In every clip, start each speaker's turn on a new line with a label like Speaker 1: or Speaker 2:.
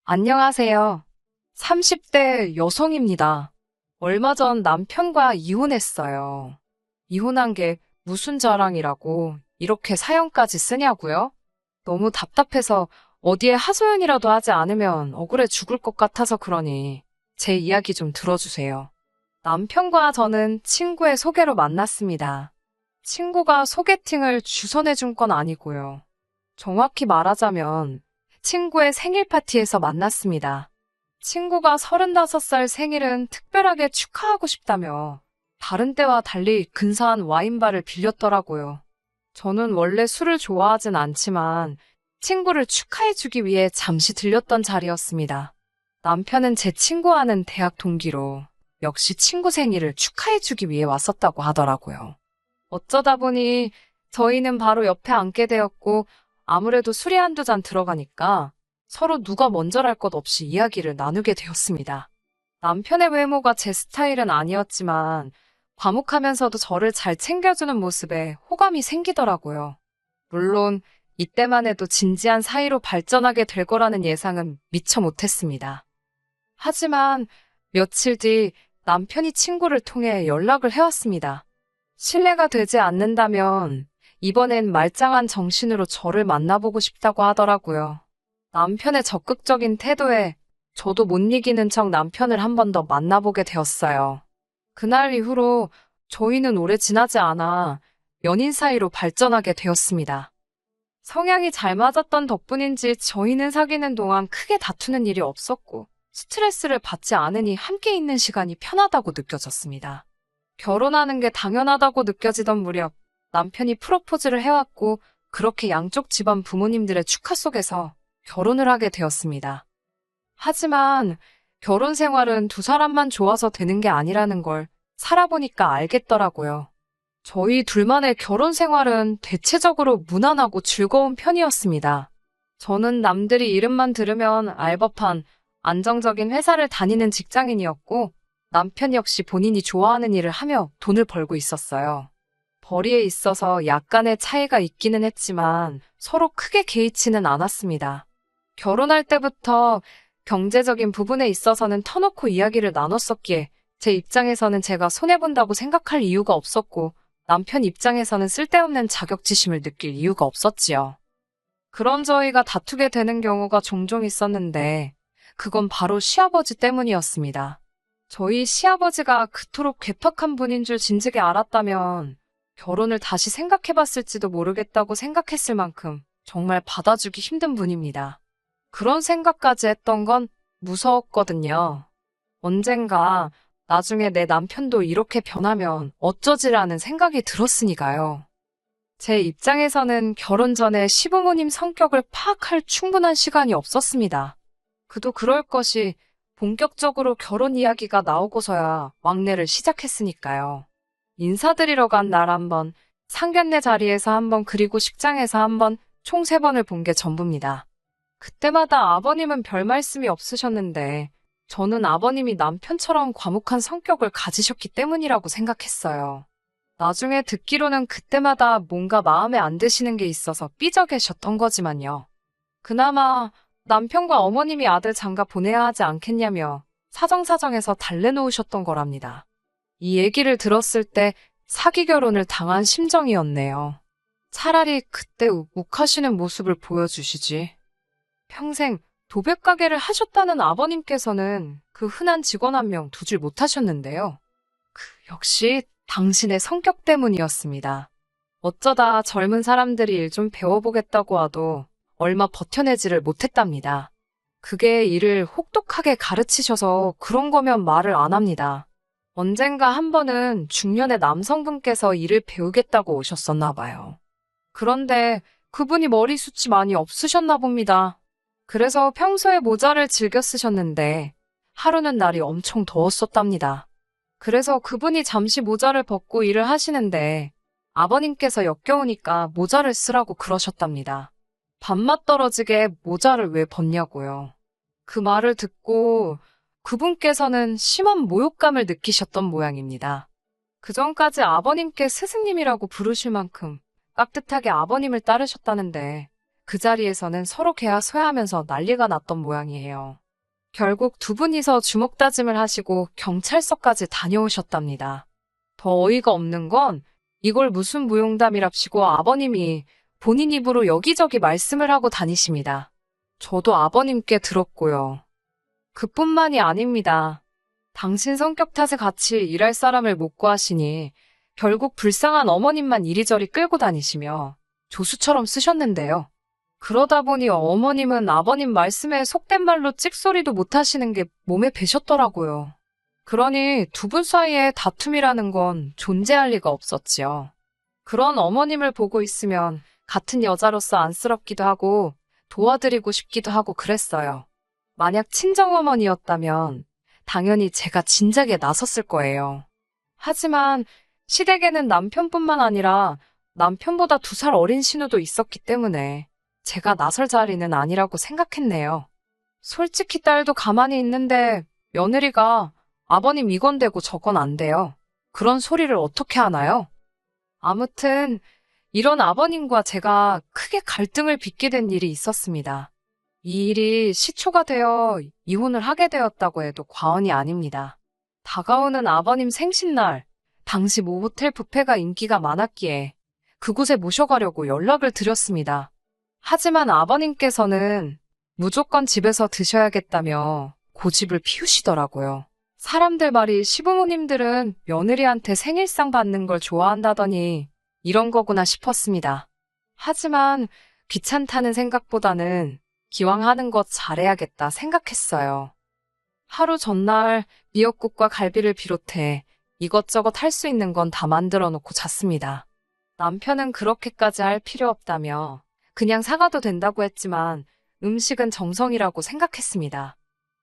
Speaker 1: 안녕하세요. 30대 여성입니다. 얼마 전 남편과 이혼했어요. 이혼한 게 무슨 자랑이라고 이렇게 사연까지 쓰냐고요? 너무 답답해서 어디에 하소연이라도 하지 않으면 억울해 죽을 것 같아서 그러니 제 이야기 좀 들어주세요. 남편과 저는 친구의 소개로 만났습니다. 친구가 소개팅을 주선해준 건 아니고요. 정확히 말하자면 친구의 생일 파티에서 만났습니다. 친구가 35살 생일은 특별하게 축하하고 싶다며 다른 때와 달리 근사한 와인바를 빌렸더라고요. 저는 원래 술을 좋아하진 않지만 친구를 축하해주기 위해 잠시 들렸던 자리였습니다. 남편은 제 친구와는 대학 동기로 역시 친구 생일을 축하해주기 위해 왔었다고 하더라고요. 어쩌다 보니 저희는 바로 옆에 앉게 되었고 아무래도 술이 한두 잔 들어가니까 서로 누가 먼저랄 것 없이 이야기를 나누게 되었습니다. 남편의 외모가 제 스타일은 아니었지만 과묵하면서도 저를 잘 챙겨주는 모습에 호감이 생기더라고요. 물론 이때만 해도 진지한 사이로 발전하게 될 거라는 예상은 미처 못했습니다. 하지만 며칠 뒤 남편이 친구를 통해 연락을 해왔습니다. 신뢰가 되지 않는다면 이번엔 말짱한 정신으로 저를 만나보고 싶다고 하더라고요. 남편의 적극적인 태도에 저도 못 이기는 척 남편을 한 번 더 만나보게 되었어요. 그날 이후로 저희는 오래 지나지 않아 연인 사이로 발전하게 되었습니다. 성향이 잘 맞았던 덕분인지 저희는 사귀는 동안 크게 다투는 일이 없었고 스트레스를 받지 않으니 함께 있는 시간이 편하다고 느껴졌습니다. 결혼하는 게 당연하다고 느껴지던 무렵 남편이 프로포즈를 해왔고 그렇게 양쪽 집안 부모님들의 축하 속에서 결혼을 하게 되었습니다. 하지만 결혼 생활은 두 사람만 좋아서 되는 게 아니라는 걸 살아보니까 알겠더라고요. 저희 둘만의 결혼 생활은 대체적으로 무난하고 즐거운 편이었습니다. 저는 남들이 이름만 들으면 알 법한 안정적인 회사를 다니는 직장인이었고 남편 역시 본인이 좋아하는 일을 하며 돈을 벌고 있었어요. 벌이에 있어서 약간의 차이가 있기는 했지만 서로 크게 개의치는 않았습니다. 결혼할 때부터 경제적인 부분에 있어서는 터놓고 이야기를 나눴었기에 제 입장에서는 제가 손해본다고 생각할 이유가 없었고 남편 입장에서는 쓸데없는 자격지심을 느낄 이유가 없었지요. 그런 저희가 다투게 되는 경우가 종종 있었는데 그건 바로 시아버지 때문이었습니다. 저희 시아버지가 그토록 괴팍한 분인 줄 진즉에 알았다면 결혼을 다시 생각해봤을지도 모르겠다고 생각했을 만큼 정말 받아주기 힘든 분입니다. 그런 생각까지 했던 건 무서웠거든요. 언젠가 나중에 내 남편도 이렇게 변하면 어쩌지라는 생각이 들었으니까요. 제 입장에서는 결혼 전에 시부모님 성격을 파악할 충분한 시간이 없었습니다. 그도 그럴 것이 본격적으로 결혼 이야기가 나오고서야 왕래를 시작했으니까요. 인사드리러 간 날 한 번, 상견례 자리에서 한 번, 그리고 식장에서 한 번, 총 3번을 본 게 전부입니다. 그때마다 아버님은 별 말씀이 없으셨는데 저는 아버님이 남편처럼 과묵한 성격을 가지셨기 때문이라고 생각했어요. 나중에 듣기로는 그때마다 뭔가 마음에 안 드시는 게 있어서 삐져 계셨던 거지만요. 그나마 남편과 어머님이 아들 장가 보내야 하지 않겠냐며 사정사정해서 달래놓으셨던 거랍니다. 이 얘기를 들었을 때 사기 결혼을 당한 심정이었네요. 차라리 그때 욱하시는 모습을 보여주시지. 평생 도배 가게를 하셨다는 아버님께서는 그 흔한 직원 한 명 두질 못하셨는데요. 역시 당신의 성격 때문이었습니다. 어쩌다 젊은 사람들이 일 좀 배워보겠다고 하도 얼마 버텨내지를 못했답니다. 그게 일을 혹독하게 가르치셔서 그런 거면 말을 안 합니다. 언젠가 한 번은 중년의 남성분께서 일을 배우겠다고 오셨었나 봐요. 그런데 그분이 머리숱이 많이 없으셨나 봅니다. 그래서 평소에 모자를 즐겨 쓰셨는데 하루는 날이 엄청 더웠었답니다. 그래서 그분이 잠시 모자를 벗고 일을 하시는데 아버님께서 역겨우니까 모자를 쓰라고 그러셨답니다. 밥맛 떨어지게 모자를 왜 벗냐고요. 그 말을 듣고 그분께서는 심한 모욕감을 느끼셨던 모양입니다. 그전까지 아버님께 스승님이라고 부르실 만큼 깍듯하게 아버님을 따르셨다는데 그 자리에서는 서로 개하소야하면서 난리가 났던 모양이에요. 결국 두 분이서 주먹다짐을 하시고 경찰서까지 다녀오셨답니다. 더 어이가 없는 건 이걸 무슨 무용담이랍시고 아버님이 본인 입으로 여기저기 말씀을 하고 다니십니다. 저도 아버님께 들었고요. 그뿐만이 아닙니다. 당신 성격 탓에 같이 일할 사람을 못 구하시니 결국 불쌍한 어머님만 이리저리 끌고 다니시며 조수처럼 쓰셨는데요. 그러다 보니 어머님은 아버님 말씀에 속된 말로 찍소리도 못 하시는 게 몸에 배셨더라고요. 그러니 두 분 사이에 다툼이라는 건 존재할 리가 없었지요. 그런 어머님을 보고 있으면 같은 여자로서 안쓰럽기도 하고 도와드리고 싶기도 하고 그랬어요. 만약 친정어머니였다면 당연히 제가 진작에 나섰을 거예요. 하지만 시댁에는 남편뿐만 아니라 남편보다 2살 어린 신우도 있었기 때문에 제가 나설 자리는 아니라고 생각했네요. 솔직히 딸도 가만히 있는데 며느리가 아버님 이건 되고 저건 안 돼요. 그런 소리를 어떻게 하나요? 아무튼 이런 아버님과 제가 크게 갈등을 빚게 된 일이 있었습니다. 이 일이 시초가 되어 이혼을 하게 되었다고 해도 과언이 아닙니다. 다가오는 아버님 생신날, 당시 모 호텔 뷔페가 인기가 많았기에 그곳에 모셔가려고 연락을 드렸습니다. 하지만 아버님께서는 무조건 집에서 드셔야겠다며 고집을 피우시더라고요. 사람들 말이 시부모님들은 며느리한테 생일상 받는 걸 좋아한다더니 이런 거구나 싶었습니다. 하지만 귀찮다는 생각보다는 기왕 하는 것 잘해야겠다 생각했어요. 하루 전날 미역국과 갈비를 비롯해 이것저것 할 수 있는 건 다 만들어 놓고 잤습니다. 남편은 그렇게까지 할 필요 없다며 그냥 사가도 된다고 했지만 음식은 정성이라고 생각했습니다.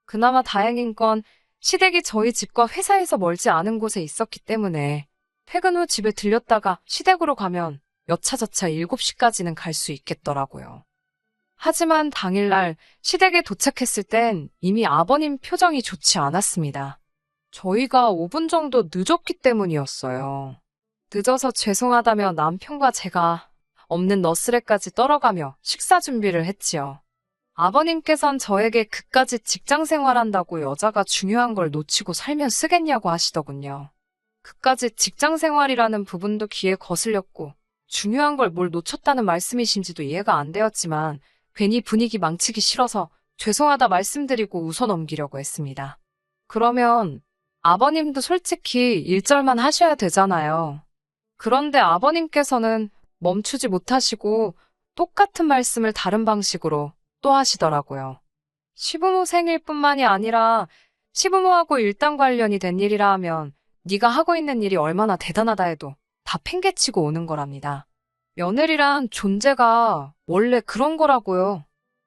Speaker 1: 그나마 다행인 건 시댁이 저희 집과 회사에서 멀지 않은 곳에 있었기 때문에 퇴근 후 집에 들렸다가 시댁으로 가면 여차저차 7시까지는 갈 수 있겠더라고요. 하지만 당일날 시댁에 도착했을 땐 이미 아버님 표정이 좋지 않았습니다. 저희가 5분 정도 늦었기 때문이었어요. 늦어서 죄송하다며 남편과 제가 없는 너스레까지 떨어가며 식사 준비를 했지요. 아버님께선 저에게 그까짓 직장 생활한다고 여자가 중요한 걸 놓치고 살면 쓰겠냐고 하시더군요. 그까짓 직장 생활이라는 부분도 귀에 거슬렸고 중요한 걸 뭘 놓쳤다는 말씀이신지도 이해가 안 되었지만 괜히 분위기 망치기 싫어서 죄송하다 말씀드리고 웃어넘기려고 했습니다. 그러면 아버님도 솔직히 일절만 하셔야 되잖아요. 그런데 아버님께서는 멈추지 못하시고 똑같은 말씀을 다른 방식으로 또 하시더라고요. 시부모 생일뿐만이 아니라 시부모하고 일당 관련이 된 일이라 하면 네가 하고 있는 일이 얼마나 대단하다 해도 다 팽개치고 오는 거랍니다. 며느리란 존재가 원래 그런 거라고요.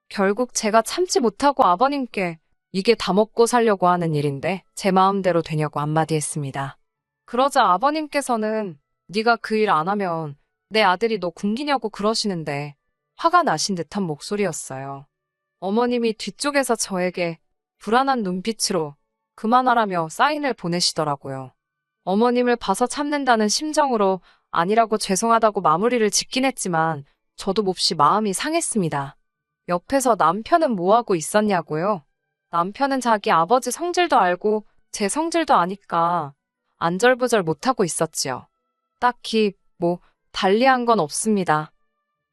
Speaker 1: 결국 제가 참지 못하고 아버님께 이게 다 먹고 살려고 하는 일인데 제 마음대로 되냐고 한마디 했습니다. 그러자 아버님께서는 네가 그 일 안 하면 내 아들이 너 굶기냐고 그러시는데 화가 나신 듯한 목소리였어요. 어머님이 뒤쪽에서 저에게 불안한 눈빛으로 그만하라며 사인을 보내시더라고요. 어머님을 봐서 참는다는 심정으로 아니라고 죄송하다고 마무리를 짓긴 했지만 저도 몹시 마음이 상했습니다. 옆에서 남편은 뭐하고 있었냐고요? 남편은 자기 아버지 성질도 알고 제 성질도 아니까 안절부절 못하고 있었지요. 딱히 달리한 건 없습니다.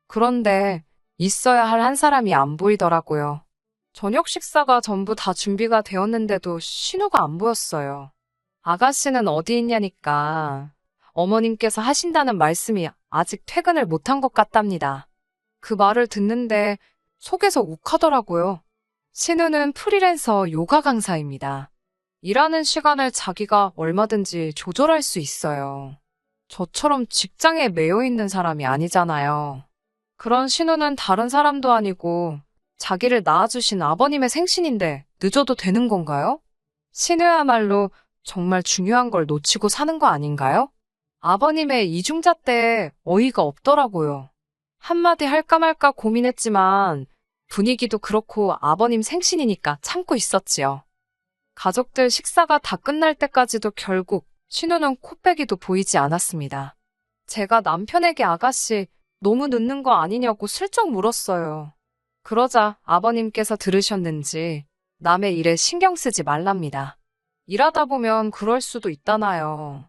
Speaker 1: 그런데 있어야 할 한 사람이 안 보이더라고요. 저녁 식사가 전부 다 준비가 되었는데도 신우가 안 보였어요. 아가씨는 어디 있냐니까 어머님께서 하신다는 말씀이 아직 퇴근을 못한 것 같답니다. 그 말을 듣는데 속에서 욱하더라고요. 신우는 프리랜서 요가 강사입니다. 일하는 시간을 자기가 얼마든지 조절할 수 있어요. 저처럼 직장에 매여 있는 사람이 아니잖아요. 그런 신우는 다른 사람도 아니고 자기를 낳아주신 아버님의 생신인데 늦어도 되는 건가요? 신우야말로 정말 중요한 걸 놓치고 사는 거 아닌가요? 아버님의 이중자 때 어이가 없더라고요. 한마디 할까 말까 고민했지만 분위기도 그렇고 아버님 생신이니까 참고 있었지요. 가족들 식사가 다 끝날 때까지도 결국 신우는 코빼기도 보이지 않았습니다. 제가 남편에게 아가씨 너무 늦는 거 아니냐고 슬쩍 물었어요. 그러자 아버님께서 들으셨는지 남의 일에 신경 쓰지 말랍니다. 일하다 보면 그럴 수도 있다나요.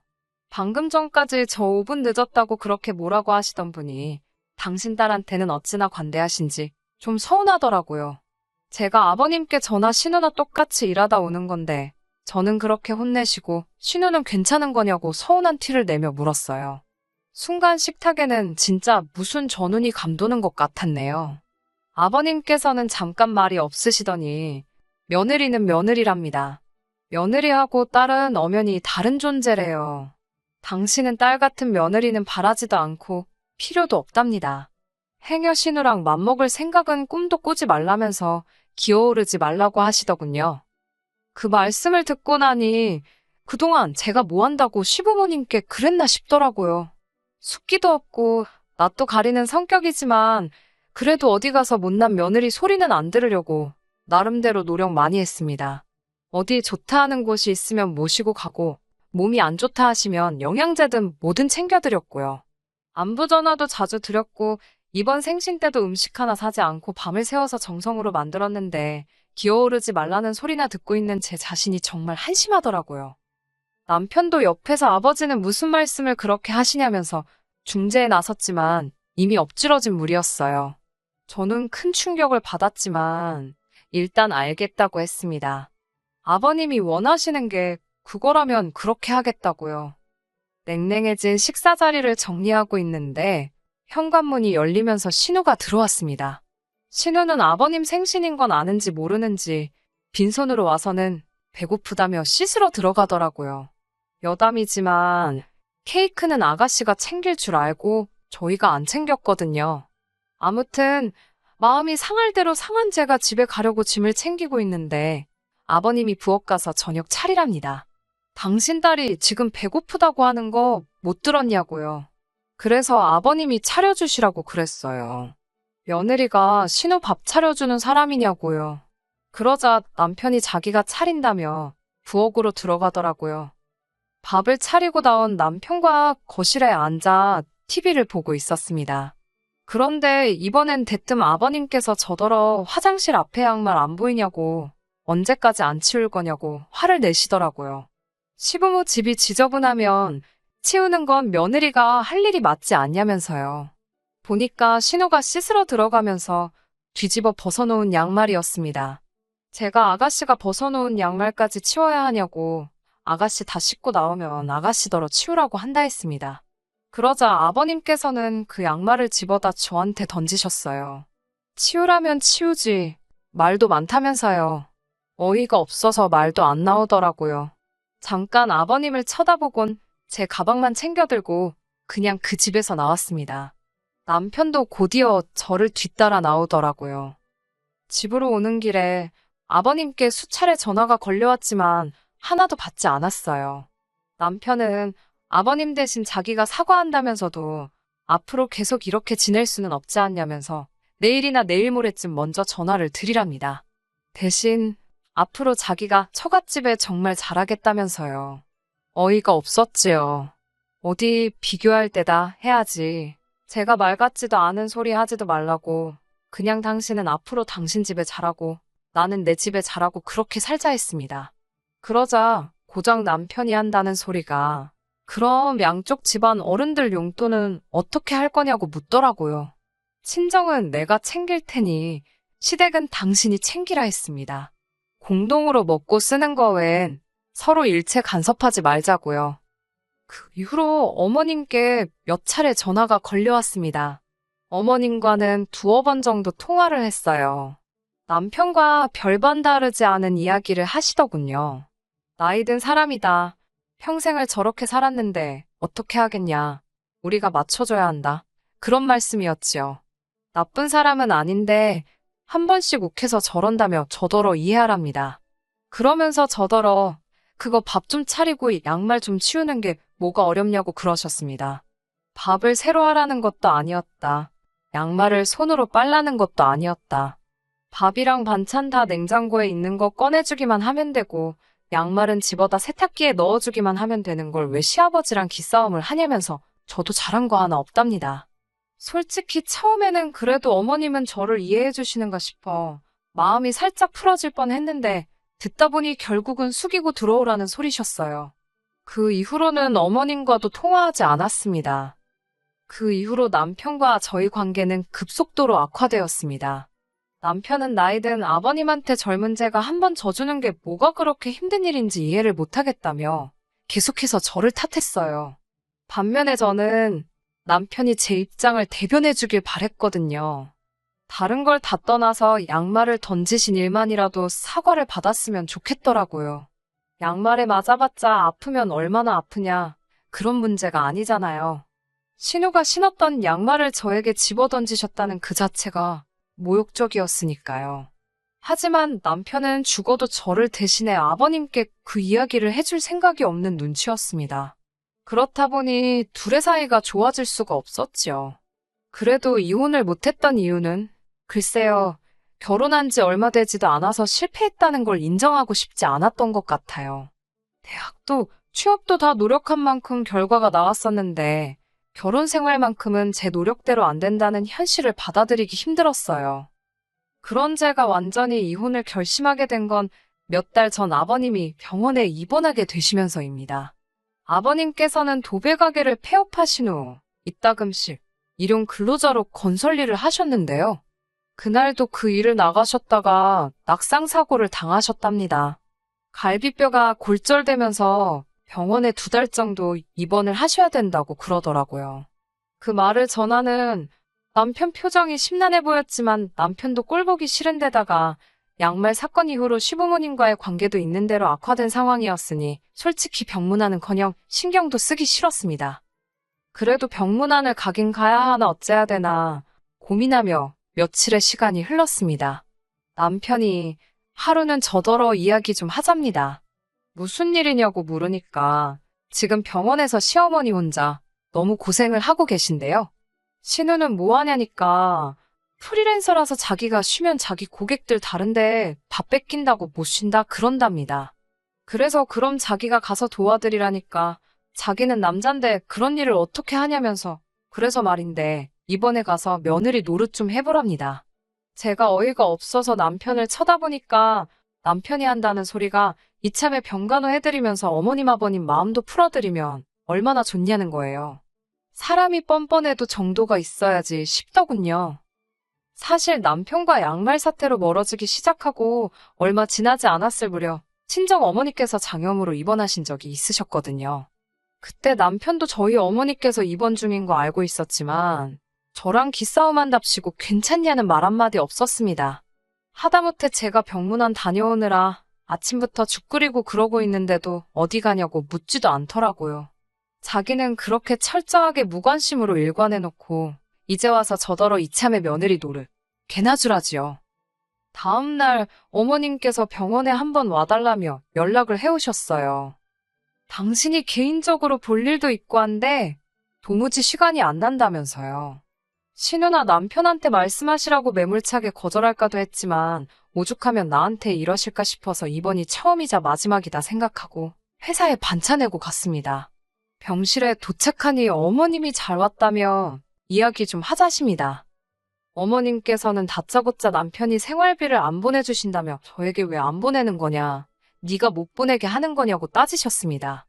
Speaker 1: 방금 전까지 저 5분 늦었다고 그렇게 뭐라고 하시던 분이 당신 딸한테는 어찌나 관대하신지 좀 서운하더라고요. 제가 아버님께 저나 신우나 똑같이 일하다 오는 건데 저는 그렇게 혼내시고 신우는 괜찮은 거냐고 서운한 티를 내며 물었어요. 순간 식탁에는 진짜 무슨 전운이 감도는 것 같았네요. 아버님께서는 잠깐 말이 없으시더니 며느리는 며느리랍니다. 며느리하고 딸은 엄연히 다른 존재래요. 당신은 딸 같은 며느리는 바라지도 않고 필요도 없답니다. 행여 신우랑 맘먹을 생각은 꿈도 꾸지 말라면서 기어오르지 말라고 하시더군요. 그 말씀을 듣고 나니 그동안 제가 뭐 한다고 시부모님께 그랬나 싶더라고요. 숫기도 없고 낯도 가리는 성격이지만 그래도 어디 가서 못난 며느리 소리는 안 들으려고 나름대로 노력 많이 했습니다. 어디 좋다 하는 곳이 있으면 모시고 가고 몸이 안 좋다 하시면 영양제든 뭐든 챙겨드렸고요. 안부 전화도 자주 드렸고 이번 생신 때도 음식 하나 사지 않고 밤을 새워서 정성으로 만들었는데 기어오르지 말라는 소리나 듣고 있는 제 자신이 정말 한심하더라고요. 남편도 옆에서 아버지는 무슨 말씀을 그렇게 하시냐면서 중재에 나섰지만 이미 엎질러진 물이었어요. 저는 큰 충격을 받았지만 일단 알겠다고 했습니다. 아버님이 원하시는 게 그거라면 그렇게 하겠다고요. 냉랭해진 식사 자리를 정리하고 있는데 현관문이 열리면서 신우가 들어왔습니다. 신우는 아버님 생신인 건 아는지 모르는지 빈손으로 와서는 배고프다며 씻으러 들어가더라고요. 여담이지만 케이크는 아가씨가 챙길 줄 알고 저희가 안 챙겼거든요. 아무튼 마음이 상할 대로 상한 제가 집에 가려고 짐을 챙기고 있는데 아버님이 부엌 가서 저녁 차리랍니다. 당신 딸이 지금 배고프다고 하는 거 못 들었냐고요. 그래서 아버님이 차려주시라고 그랬어요. 며느리가 신우 밥 차려주는 사람이냐고요. 그러자 남편이 자기가 차린다며 부엌으로 들어가더라고요. 밥을 차리고 나온 남편과 거실에 앉아 TV를 보고 있었습니다. 그런데 이번엔 대뜸 아버님께서 저더러 화장실 앞에 양말 안 보이냐고 언제까지 안 치울 거냐고 화를 내시더라고요. 시부모 집이 지저분하면 치우는 건 며느리가 할 일이 맞지 않냐면서요. 보니까 신우가 씻으러 들어가면서 뒤집어 벗어놓은 양말이었습니다. 제가 아가씨가 벗어놓은 양말까지 치워야 하냐고 아가씨 다 씻고 나오면 아가씨더러 치우라고 한다 했습니다. 그러자 아버님께서는 그 양말을 집어다 저한테 던지셨어요. 치우라면 치우지 말도 많다면서요. 어이가 없어서 말도 안 나오더라고요. 잠깐 아버님을 쳐다보곤 제 가방만 챙겨들고 그냥 그 집에서 나왔습니다. 남편도 곧이어 저를 뒤따라 나오더라고요. 집으로 오는 길에 아버님께 수차례 전화가 걸려왔지만 하나도 받지 않았어요. 남편은 아버님 대신 자기가 사과한다면서도 앞으로 계속 이렇게 지낼 수는 없지 않냐면서 내일이나 내일 모레쯤 먼저 전화를 드리랍니다. 대신 앞으로 자기가 처갓집에 정말 잘하겠다면서요. 어이가 없었지요. 어디 비교할 때다 해야지. 제가 말 같지도 않은 소리 하지도 말라고 그냥 당신은 앞으로 당신 집에 잘하고 나는 내 집에 잘하고 그렇게 살자 했습니다. 그러자 고작 남편이 한다는 소리가 그럼 양쪽 집안 어른들 용돈은 어떻게 할 거냐고 묻더라고요. 친정은 내가 챙길 테니 시댁은 당신이 챙기라 했습니다. 공동으로 먹고 쓰는 거 외엔 서로 일체 간섭하지 말자고요. 그 이후로 어머님께 몇 차례 전화가 걸려왔습니다. 어머님과는 두어 번 정도 통화를 했어요. 남편과 별반 다르지 않은 이야기를 하시더군요. 나이든 사람이다. 평생을 저렇게 살았는데 어떻게 하겠냐. 우리가 맞춰줘야 한다. 그런 말씀이었지요. 나쁜 사람은 아닌데 한 번씩 욱해서 저런다며 저더러 이해하랍니다. 그러면서 저더러 그거 밥 좀 차리고 양말 좀 치우는 게 뭐가 어렵냐고 그러셨습니다. 밥을 새로 하라는 것도 아니었다. 양말을 손으로 빨라는 것도 아니었다. 밥이랑 반찬 다 냉장고에 있는 거 꺼내주기만 하면 되고 양말은 집어다 세탁기에 넣어주기만 하면 되는 걸 왜 시아버지랑 기싸움을 하냐면서 저도 잘한 거 하나 없답니다. 솔직히 처음에는 그래도 어머님은 저를 이해해 주시는가 싶어 마음이 살짝 풀어질 뻔 했는데 듣다 보니 결국은 숙이고 들어오라는 소리셨어요. 그 이후로는 어머님과도 통화하지 않았습니다. 그 이후로 남편과 저희 관계는 급속도로 악화되었습니다. 남편은 나이든 아버님한테 젊은 제가 한 번 져주는 게 뭐가 그렇게 힘든 일인지 이해를 못하겠다며 계속해서 저를 탓했어요. 반면에 저는 남편이 제 입장을 대변해 주길 바랬거든요. 다른 걸 다 떠나서 양말을 던지신 일만이라도 사과를 받았으면 좋겠더라고요. 양말에 맞아봤자 아프면 얼마나 아프냐, 그런 문제가 아니잖아요. 신우가 신었던 양말을 저에게 집어던지셨다는 그 자체가 모욕적이었으니까요. 하지만 남편은 죽어도 저를 대신해 아버님께 그 이야기를 해줄 생각이 없는 눈치였습니다. 그렇다 보니 둘의 사이가 좋아질 수가 없었지요. 그래도 이혼을 못했던 이유는 글쎄요, 결혼한 지 얼마 되지도 않아서 실패했다는 걸 인정하고 싶지 않았던 것 같아요. 대학도 취업도 다 노력한 만큼 결과가 나왔었는데 결혼 생활만큼은 제 노력대로 안 된다는 현실을 받아들이기 힘들었어요. 그런 제가 완전히 이혼을 결심하게 된 건 몇 달 전 아버님이 병원에 입원하게 되시면서입니다. 아버님께서는 도배 가게를 폐업하신 후 이따금씩 일용 근로자로 건설 일을 하셨는데요. 그날도 그 일을 나가셨다가 낙상사고를 당하셨답니다. 갈비뼈가 골절되면서 병원에 2달 정도 입원을 하셔야 된다고 그러더라고요. 그 말을 전하는 남편 표정이 심란해 보였지만 남편도 꼴보기 싫은 데다가 양말 사건 이후로 시부모님과의 관계도 있는 대로 악화된 상황이었으니 솔직히 병문안은커녕 신경도 쓰기 싫었습니다. 그래도 병문안을 가긴 가야 하나 어째야 되나 고민하며 며칠의 시간이 흘렀습니다. 남편이 하루는 저더러 이야기 좀 하잡니다. 무슨 일이냐고 물으니까 지금 병원에서 시어머니 혼자 너무 고생을 하고 계신데요. 신우는 뭐 하냐니까 프리랜서라서 자기가 쉬면 자기 고객들 다른데 밥 뺏긴다고 못 쉰다 그런답니다. 그래서 그럼 자기가 가서 도와드리라니까 자기는 남잔데 그런 일을 어떻게 하냐면서 그래서 말인데 이번에 가서 며느리 노릇 좀 해보랍니다. 제가 어이가 없어서 남편을 쳐다보니까 남편이 한다는 소리가 이참에 병간호 해드리면서 어머님 아버님 마음도 풀어드리면 얼마나 좋냐는 거예요. 사람이 뻔뻔해도 정도가 있어야지 싶더군요. 사실 남편과 양말 사태로 멀어지기 시작하고 얼마 지나지 않았을 무렵 친정 어머니께서 장염으로 입원하신 적이 있으셨거든요. 그때 남편도 저희 어머니께서 입원 중인 거 알고 있었지만 저랑 기싸움한답시고 괜찮냐는 말 한마디 없었습니다. 하다못해 제가 병문안 다녀오느라 아침부터 죽 끓이고 그러고 있는데도 어디 가냐고 묻지도 않더라고요. 자기는 그렇게 철저하게 무관심으로 일관해놓고 이제 와서 저더러 이참에 며느리 노릇 개나 주라지요. 다음날 어머님께서 병원에 한번 와달라며 연락을 해오셨어요. 당신이 개인적으로 볼 일도 있고 한데 도무지 시간이 안 난다면서요. 신우나 남편한테 말씀하시라고 매몰차게 거절할까도 했지만 오죽하면 나한테 이러실까 싶어서 이번이 처음이자 마지막이다 생각하고 회사에 반차 내고 갔습니다. 병실에 도착하니 어머님이 잘 왔다며 이야기 좀 하자십니다. 어머님께서는 다짜고짜 남편이 생활비를 안 보내주신다며 저에게 왜 안 보내는 거냐, 네가 못 보내게 하는 거냐고 따지셨습니다.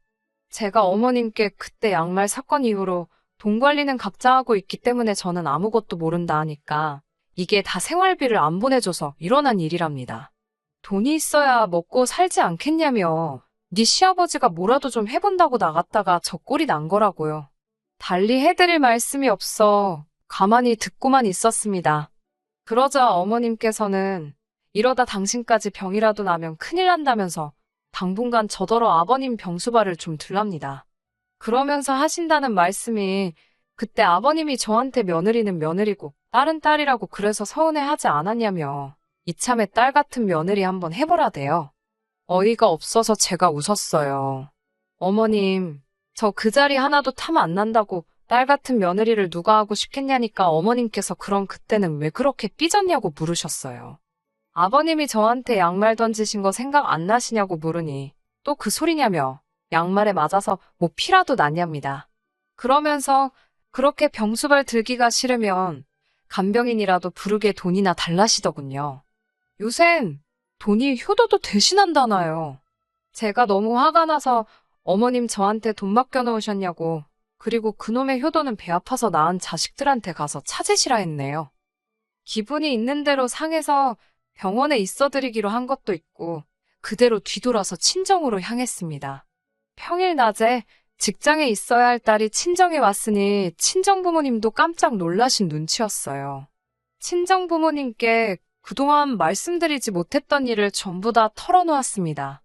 Speaker 1: 제가 어머님께 그때 양말 사건 이후로 돈 관리는 각자 하고 있기 때문에 저는 아무것도 모른다 하니까 이게 다 생활비를 안 보내줘서 일어난 일이랍니다. 돈이 있어야 먹고 살지 않겠냐며 네 시아버지가 뭐라도 좀 해본다고 나갔다가 저 꼴이 난 거라고요. 달리 해드릴 말씀이 없어 가만히 듣고만 있었습니다. 그러자 어머님께서는 이러다 당신까지 병이라도 나면 큰일 난다면서 당분간 저더러 아버님 병수발을 좀 들랍니다. 그러면서 하신다는 말씀이 그때 아버님이 저한테 며느리는 며느리고 딸은 딸이라고 그래서 서운해하지 않았냐며 이참에 딸 같은 며느리 한번 해보라대요. 어이가 없어서 제가 웃었어요. 어머님, 저 그 자리 하나도 탐 안 난다고 딸 같은 며느리를 누가 하고 싶겠냐니까 어머님께서 그럼 그때는 왜 그렇게 삐졌냐고 물으셨어요. 아버님이 저한테 양말 던지신 거 생각 안 나시냐고 물으니 또 그 소리냐며 양말에 맞아서 뭐 피라도 났냐입니다. 그러면서 그렇게 병수발 들기가 싫으면 간병인이라도 부르게 돈이나 달라시더군요. 요샌 돈이 효도도 대신한다나요. 제가 너무 화가 나서 어머님 저한테 돈 맡겨놓으셨냐고, 그리고 그놈의 효도는 배 아파서 낳은 자식들한테 가서 찾으시라 했네요. 기분이 있는 대로 상해서 병원에 있어드리기로 한 것도 있고 그대로 뒤돌아서 친정으로 향했습니다. 평일 낮에 직장에 있어야 할 딸이 친정에 왔으니 친정 부모님도 깜짝 놀라신 눈치였어요. 친정 부모님께 그동안 말씀드리지 못했던 일을 전부 다 털어놓았습니다.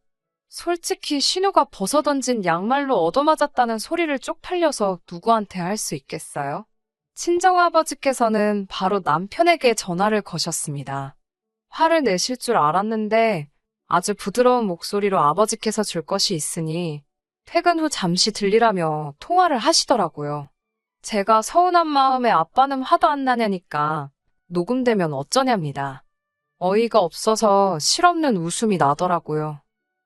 Speaker 1: 솔직히 신우가 벗어던진 양말로 얻어맞았다는 소리를 쪽팔려서 누구한테 할 수 있겠어요? 친정아버지께서는 바로 남편에게 전화를 거셨습니다. 화를 내실 줄 알았는데 아주 부드러운 목소리로 아버지께서 줄 것이 있으니 퇴근 후 잠시 들리라며 통화를 하시더라고요. 제가 서운한 마음에 아빠는 화도 안 나냐니까 녹음되면 어쩌냐입니다. 어이가 없어서 실없는 웃음이 나더라고요.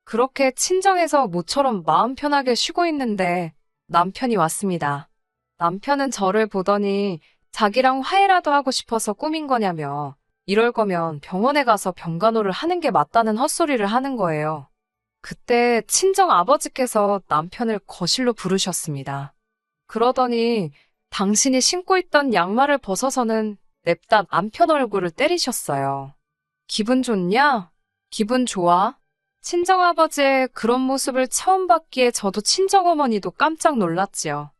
Speaker 1: 그렇게 친정에서 모처럼 마음 편하게 쉬고 있는데 남편이 왔습니다. 남편은 저를 보더니 자기랑 화해라도 하고 싶어서 꾸민 거냐며 이럴 거면 병원에 가서 병간호를 하는 게 맞다는 헛소리를 하는 거예요. 그때 친정 아버지께서 남편을 거실로 부르셨습니다. 그러더니 당신이 신고 있던 양말을 벗어서는 냅다 남편 얼굴을 때리셨어요. 기분 좋냐? 기분 좋아? 친정아버지의 그런 모습을 처음 봤기에 저도 친정어머니도 깜짝 놀랐지요.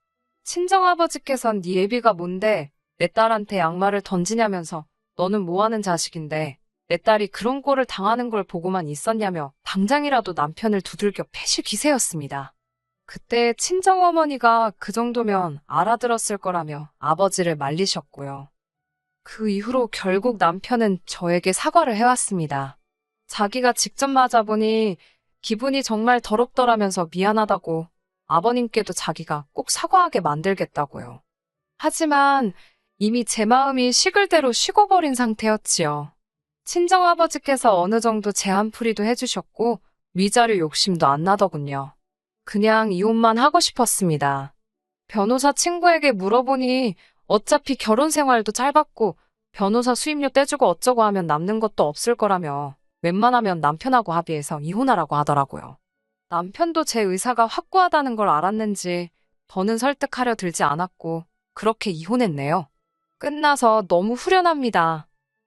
Speaker 1: 친정아버지께선 네 애비가 뭔데 내 딸한테 양말을 던지냐면서 너는 뭐하는 자식인데 내 딸이 그런 꼴을 당하는 걸 보고만 있었냐며 당장이라도 남편을 두들겨 패실 기세였습니다. 그때 친정어머니가 그 정도면 알아들었을 거라며 아버지를 말리셨고요. 그 이후로 결국 남편은 저에게 사과를 해왔습니다. 자기가 직접 맞아보니 기분이 정말 더럽더라면서 미안하다고 아버님께도 자기가 꼭 사과하게 만들겠다고요. 하지만 이미 제 마음이 식을 대로 식어버린 상태였지요. 친정아버지께서 어느 정도 제한풀이도 해주셨고 위자료 욕심도 안 나더군요. 그냥 이혼만 하고 싶었습니다. 변호사 친구에게 물어보니 어차피 결혼 생활도 짧았고 변호사 수임료 떼주고 어쩌고 하면 남는 것도 없을 거라며 웬만하면 남편하고 합의해서 이혼하라고 하더라고요. 남편도 제 의사가 확고하다는 걸 알았는지 더는 설득하려 들지 않았고 그렇게 이혼했네요. 끝나서 너무 후련합니다.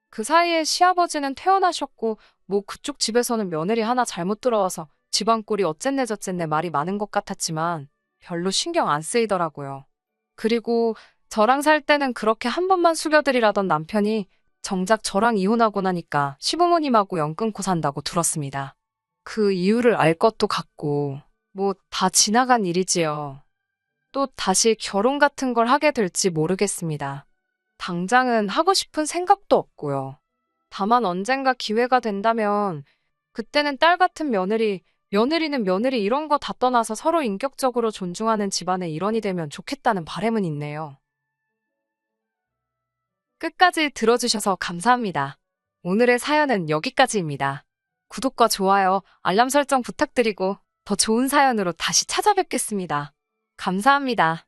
Speaker 1: 그 사이에 시아버지는 퇴원하셨고 뭐 그쪽 집에서는 며느리 하나 잘못 들어와서 집안 꼴이 어쨌네 저쨌네 말이 많은 것 같았지만 별로 신경 안 쓰이더라고요. 그리고 저랑 살 때는 그렇게 한 번만 숙여드리라던 남편이 정작 저랑 이혼하고 나니까 시부모님하고 연 끊고 산다고 들었습니다. 그 이유를 알 것도 같고 뭐 다 지나간 일이지요. 또 다시 결혼 같은 걸 하게 될지 모르겠습니다. 당장은 하고 싶은 생각도 없고요. 다만 언젠가 기회가 된다면 그때는 딸 같은 며느리, 며느리는 며느리 이런 거 다 떠나서 서로 인격적으로 존중하는 집안의 일원이 되면 좋겠다는 바람은 있네요. 끝까지 들어주셔서 감사합니다. 오늘의 사연은 여기까지입니다. 구독과 좋아요, 알람 설정 부탁드리고 더 좋은 사연으로 다시 찾아뵙겠습니다. 감사합니다.